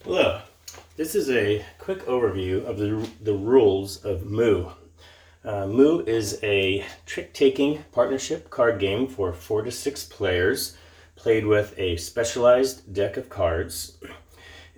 Hello, this is a quick overview of the rules of Moo. Moo is a trick-taking partnership card game for 4 to 6 players, played with a specialized deck of cards.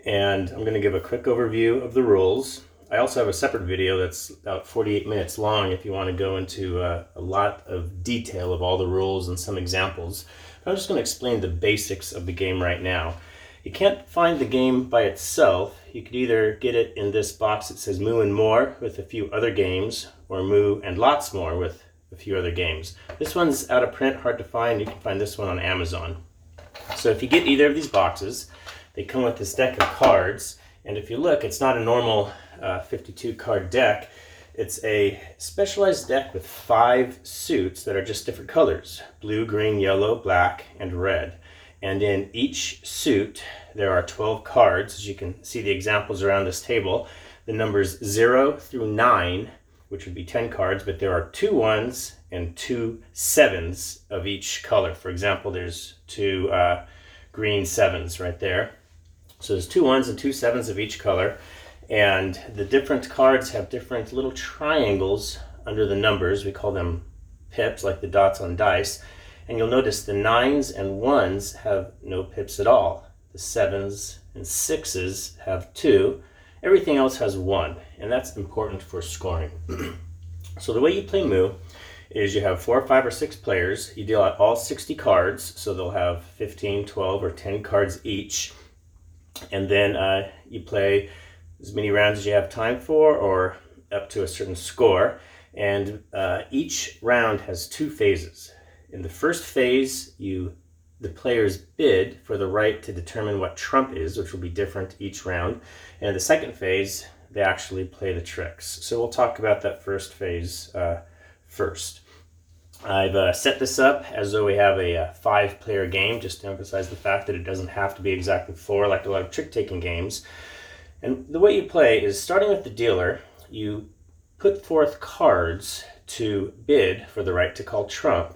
And I'm going to give a quick overview of the rules. I also have a separate video that's about 48 minutes long if you want to go into a lot of detail of all the rules and some examples. But I'm just going to explain the basics of the game right now. You can't find the game by itself. You could either get it in this box that says Moo and More with a few other games, or Moo and Lots More with a few other games. This one's out of print, hard to find. You can find this one on Amazon. So if you get either of these boxes, they come with this deck of cards, and if you look, it's not a normal 52 card deck. It's a specialized deck with 5 suits that are just different colors: blue, green, yellow, black, and red. And in each suit, there are 12 cards. As you can see the examples around this table, the numbers 0 through 9, which would be 10 cards, but there are 2 1s and 2 7s of each color. For example, there's 2 green 7s right there. So there's 2 1s and 2 7s of each color. And the different cards have different little triangles under the numbers. We call them pips, like the dots on dice. And you'll notice the 9s and 1s have no pips at all. The 7s and 6s have 2. Everything else has 1, and that's important for scoring. So the way you play Moo is you have 4, 5, or 6 players. You deal out all 60 cards, so they'll have 15, 12, or 10 cards each. And then you play as many rounds as you have time for, or up to a certain score. And each round has 2 phases. In the first phase, the players bid for the right to determine what trump is, which will be different each round. And in the second phase, they actually play the tricks. So we'll talk about that first phase first. I've set this up as though we have a 5-player game, just to emphasize the fact that it doesn't have to be exactly 4 like a lot of trick-taking games. And the way you play is, starting with the dealer, you put forth cards to bid for the right to call trump.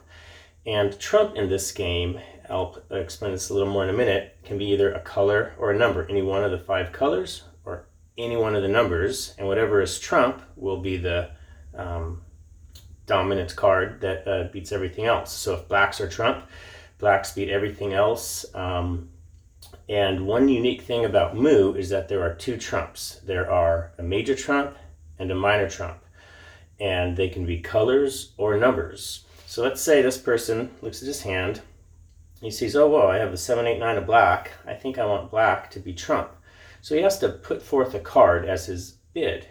And trump in this game, I'll explain this a little more in a minute, can be either a color or a number, any one of the 5 colors or any one of the numbers, and whatever is trump will be the dominant card that beats everything else. So if blacks are trump, blacks beat everything else. And one unique thing about Moo is that there are 2 trumps. There are a major trump and a minor trump, and they can be colors or numbers. So let's say this person looks at his hand. He sees, oh, whoa, I have the 7, 8, 9 of black. I think I want black to be trump. So he has to put forth a card as his bid.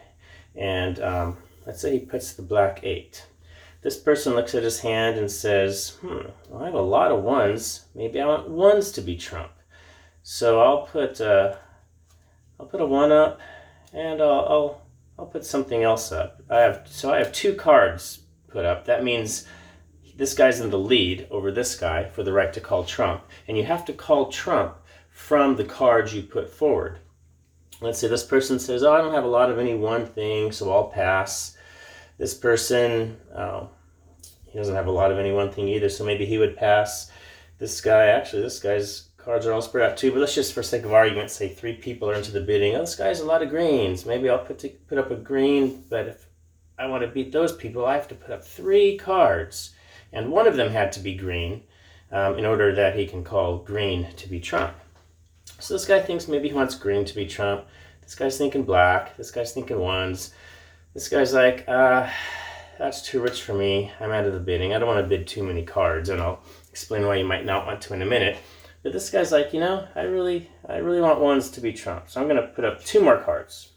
And let's say he puts the black 8. This person looks at his hand and says, well, I have a lot of 1s. Maybe I want 1s to be trump. So I'll put a 1 up, and I'll put something else up. I have 2 cards put up. That means this guy's in the lead over this guy for the right to call trump. And you have to call trump from the cards you put forward. Let's say this person says, oh, I don't have a lot of any one thing, so I'll pass. This person, he doesn't have a lot of any one thing either, so maybe he would pass. This guy's cards are all spread out too, but let's just, for sake of argument, say 3 people are into the bidding. Oh, this guy's a lot of greens. Maybe I'll put up a green, but if I want to beat those people, I have to put up 3 cards. And one of them had to be green in order that he can call green to be trump. So this guy thinks maybe he wants green to be trump. This guy's thinking black. This guy's thinking 1s. This guy's like, that's too rich for me. I'm out of the bidding. I don't want to bid too many cards, and I'll explain why you might not want to in a minute. But this guy's like, I really want 1s to be trump. So I'm going to put up 2 more cards.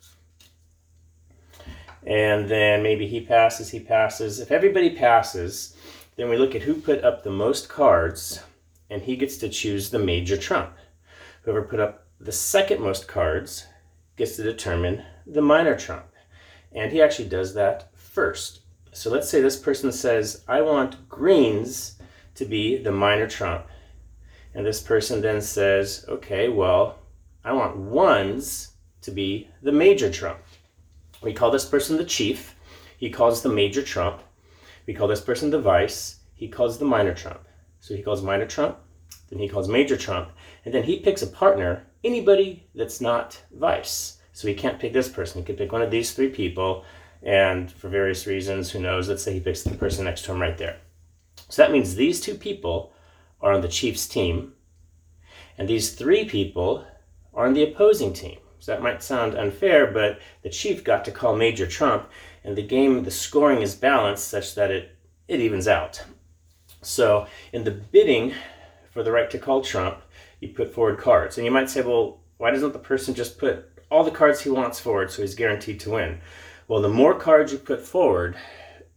And then maybe he passes. If everybody passes, then we look at who put up the most cards, and he gets to choose the major trump. Whoever put up the second most cards gets to determine the minor trump. And he actually does that first. So let's say this person says, I want greens to be the minor trump. And this person then says, okay, well, I want 1s to be the major trump. We call this person the chief. He calls the major trump. We call this person the vice. He calls the minor trump. So he calls minor trump, then he calls major trump, and then he picks a partner anybody that's not vice. So he can't pick this person. He could pick one of these three people, and for various reasons, who knows, let's say he picks the person next to him right there. So that means these two people are on the chief's team, and these three people are on the opposing team. So that might sound unfair, but the chief got to call Major Trump, and the scoring is balanced such that it evens out. So in the bidding for the right to call Trump, you put forward cards. And you might say, well, why doesn't the person just put all the cards he wants forward so he's guaranteed to win? Well, the more cards you put forward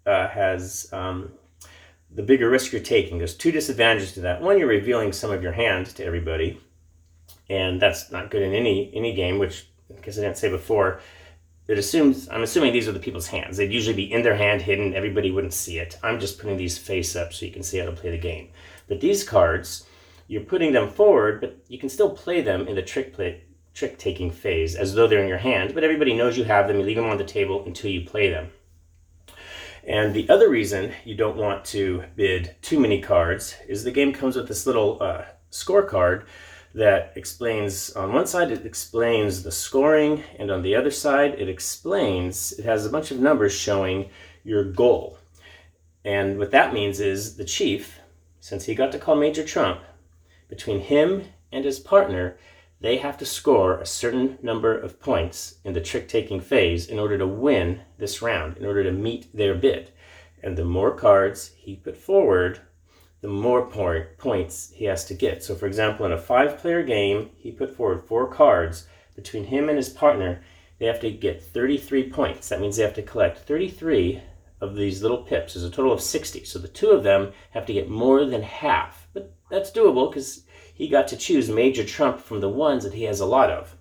has the bigger risk you're taking. There's two disadvantages to that. One, you're revealing some of your hand to everybody, and that's not good in any game, which, because I didn't say before, I'm assuming these are the people's hands. They'd usually be in their hand, hidden. Everybody wouldn't see it. I'm just putting these face up so you can see how to play the game. But these cards, you're putting them forward, but you can still play them in the trick-taking phase as though they're in your hand, but everybody knows you have them. You leave them on the table until you play them. And the other reason you don't want to bid too many cards is the game comes with this little scorecard that explains, on one side it explains the scoring, and on the other side it has a bunch of numbers showing your goal. And what that means is the chief, since he got to call Major Trump, between him and his partner, they have to score a certain number of points in the trick-taking phase in order to win this round, in order to meet their bid. And the more cards he put forward, the more points he has to get. So for example, in a 5-player game, he put forward 4 cards. Between him and his partner, they have to get 33 points. That means they have to collect 33 of these little pips. There's a total of 60. So the two of them have to get more than half. But that's doable because he got to choose Major Trump from the ones that he has a lot of.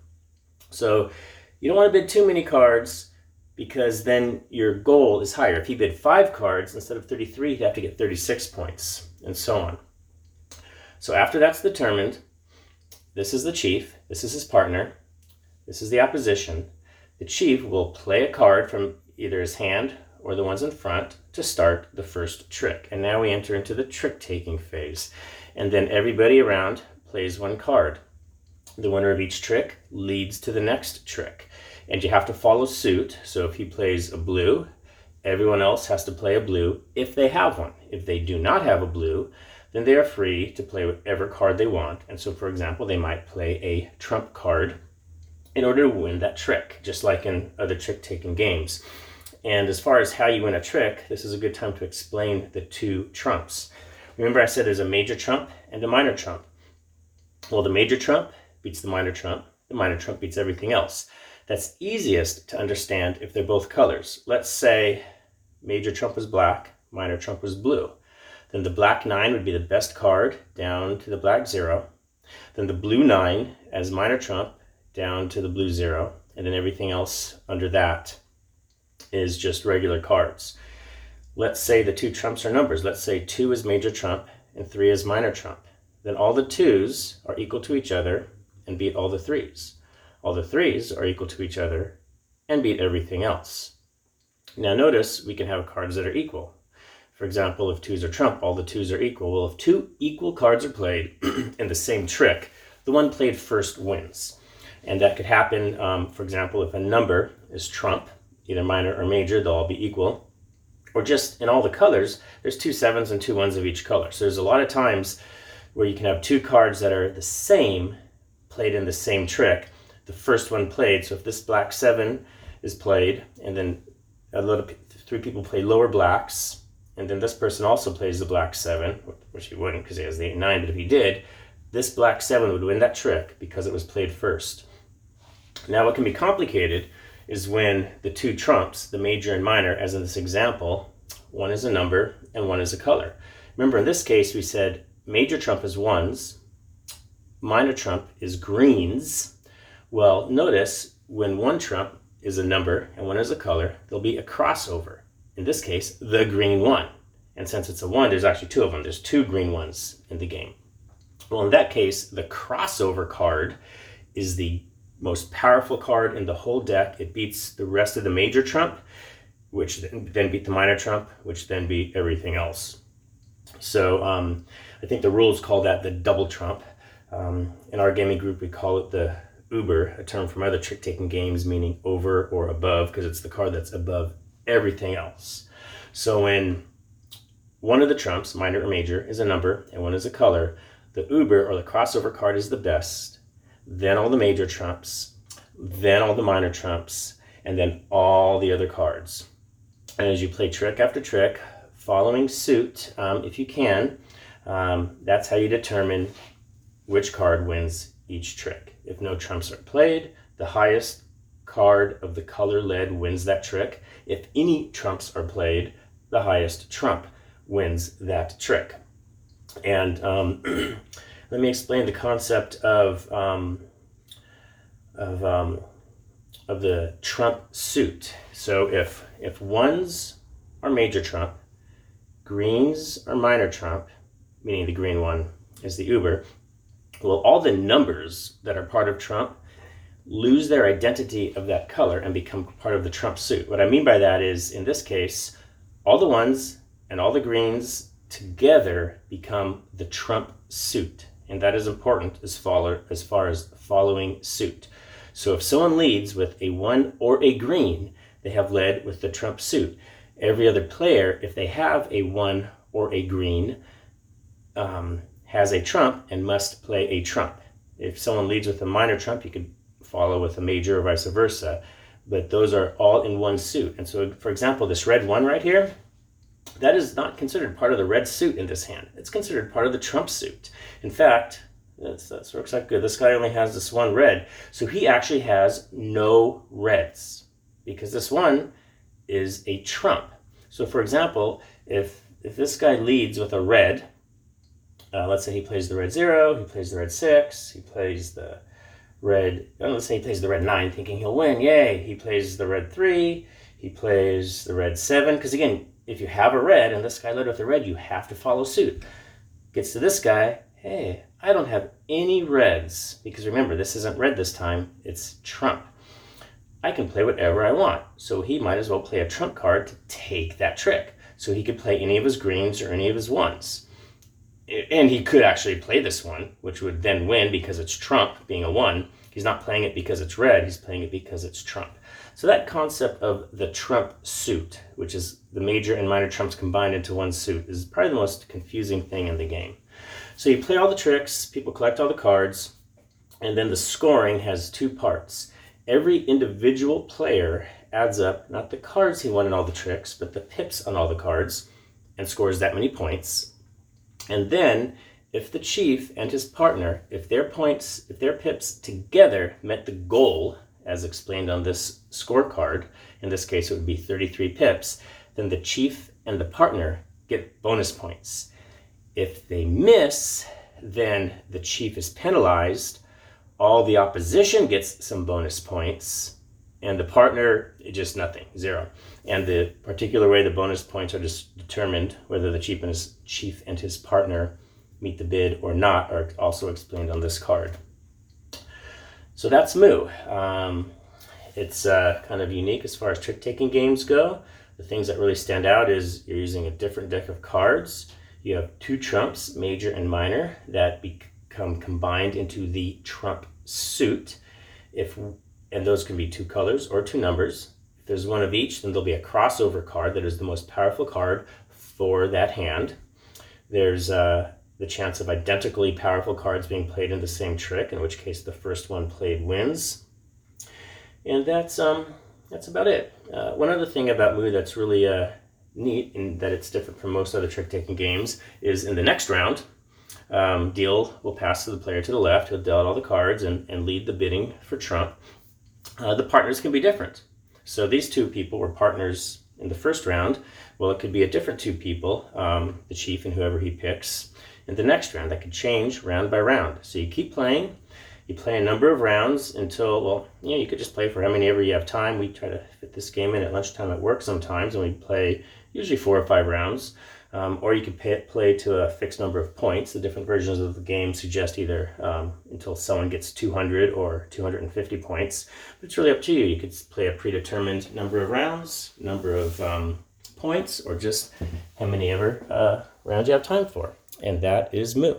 So you don't want to bid too many cards, because then your goal is higher. If he bid 5 cards instead of 33, he'd have to get 36 points, and so on. So after that's determined, this is the chief, this is his partner, this is the opposition. The chief will play a card from either his hand or the ones in front to start the first trick. And now we enter into the trick-taking phase. And then everybody around plays 1 card. The winner of each trick leads to the next trick. And you have to follow suit. So if he plays a blue, everyone else has to play a blue if they have one. If they do not have a blue, then they are free to play whatever card they want. And so, for example, they might play a trump card in order to win that trick, just like in other trick-taking games. And as far as how you win a trick, this is a good time to explain the 2 trumps. Remember I said there's a major trump and a minor trump. Well, the major trump beats the minor trump beats everything else. That's easiest to understand if they're both colors. Let's say major trump was black, minor trump was blue. Then the black 9 would be the best card down to the black 0. Then the blue 9 as minor trump down to the blue 0. And then everything else under that is just regular cards. Let's say the 2 trumps are numbers. Let's say 2 is major trump and 3 is minor trump. Then all the 2s are equal to each other and beat all the 3s. All the 3s are equal to each other and beat everything else. Now notice we can have cards that are equal. For example, if 2s are trump, all the 2s are equal. Well, if 2 equal cards are played in the same trick, the one played first wins. And that could happen, for example, if a number is trump, either minor or major, they'll all be equal. Or just in all the colors, there's 2 7s and 2 1s of each color. So there's a lot of times where you can have 2 cards that are the same, played in the same trick. The first one played, so if this black 7 is played, and then 3 people play lower blacks, and then this person also plays the black 7, which he wouldn't because he has the 8 and 9, but if he did, this black 7 would win that trick because it was played first. Now what can be complicated is when the 2 trumps, the major and minor, as in this example, one is a number and one is a color. Remember in this case we said major trump is 1s, minor trump is greens. Well, notice when one trump is a number and one is a color, there'll be a crossover. In this case, the green 1. And since it's a 1, there's actually 2 of them. There's 2 green ones in the game. Well, in that case, the crossover card is the most powerful card in the whole deck. It beats the rest of the major trump, which then beat the minor trump, which then beat everything else. So I think the rules call that the double trump. In our gaming group, we call it the uber, a term from other trick-taking games meaning over or above, because it's the card that's above everything else. So when one of the trumps, minor or major, is a number and one is a color, the uber or the crossover card is the best, then all the major trumps, then all the minor trumps, and then all the other cards. And as you play trick after trick, following suit, if you can, that's how you determine which card wins each trick. If no trumps are played, the highest card of the color led wins that trick. If any trumps are played, the highest trump wins that trick. And let me explain the concept of the trump suit. So if ones are major trump, greens are minor trump, meaning the green one is the uber, well, all the numbers that are part of trump lose their identity of that color and become part of the trump suit. What I mean by that is, in this case, all the ones and all the greens together become the trump suit. And that is important as far as following suit. So if someone leads with a 1 or a green, they have led with the trump suit. Every other player, if they have a 1 or a green, has a trump and must play a trump. If someone leads with a minor trump, you could follow with a major or vice versa. But those are all in one suit. And so, for example, this red 1 right here, that is not considered part of the red suit in this hand. It's considered part of the trump suit. In fact, that works out good. This guy only has this 1 red. So he actually has no reds because this 1 is a trump. So for example, if this guy leads with a red, let's say he plays the red 0, he plays the red 6, he plays the red, let's say he plays the red 9 thinking he'll win, yay. He plays the red 3, he plays the red 7, because again, if you have a red and this guy led with a red, you have to follow suit. Gets to this guy, hey, I don't have any reds, because remember, this isn't red this time, it's trump. I can play whatever I want, so he might as well play a trump card to take that trick. So he could play any of his greens or any of his 1s. And he could actually play this 1, which would then win because it's trump, being a 1. He's not playing it because it's red, he's playing it because it's trump. So that concept of the trump suit, which is the major and minor trumps combined into one suit, is probably the most confusing thing in the game. So you play all the tricks, people collect all the cards, and then the scoring has 2 parts. Every individual player adds up, not the cards he won in all the tricks, but the pips on all the cards, and scores that many points. And then, if the chief and his partner, if their pips together met the goal, as explained on this scorecard, in this case it would be 33 pips, then the chief and the partner get bonus points. If they miss, then the chief is penalized, all the opposition gets some bonus points, and the partner, just nothing, 0. And the particular way the bonus points are just determined, whether the chief and his partner meet the bid or not, are also explained on this card. So that's Moo. It's kind of unique as far as trick-taking games go. The things that really stand out is you're using a different deck of cards. You have 2 trumps, major and minor, that become combined into the trump suit. And those can be 2 colors or 2 numbers. If there's 1 of each, then there'll be a crossover card that is the most powerful card for that hand. There's the chance of identically powerful cards being played in the same trick, in which case the first one played wins. And that's about it. One other thing about Moo that's really neat, in that it's different from most other trick-taking games, is in the next round, deal will pass to the player to the left, who'll deal out all the cards and lead the bidding for trump. The partners can be different. So these 2 people were partners in the first round. Well, it could be a different 2 people, the chief and whoever he picks, in the next round. That could change round by round. So you keep playing. You play a number of rounds until, well, you could just play for how many ever you have time. We try to fit this game in at lunchtime at work sometimes, and we play usually 4 or 5 rounds. Or you could play to a fixed number of points. The different versions of the game suggest either until someone gets 200 or 250 points. But it's really up to you. You could play a predetermined number of rounds, number of points, or just how many ever rounds you have time for. And that is Moo.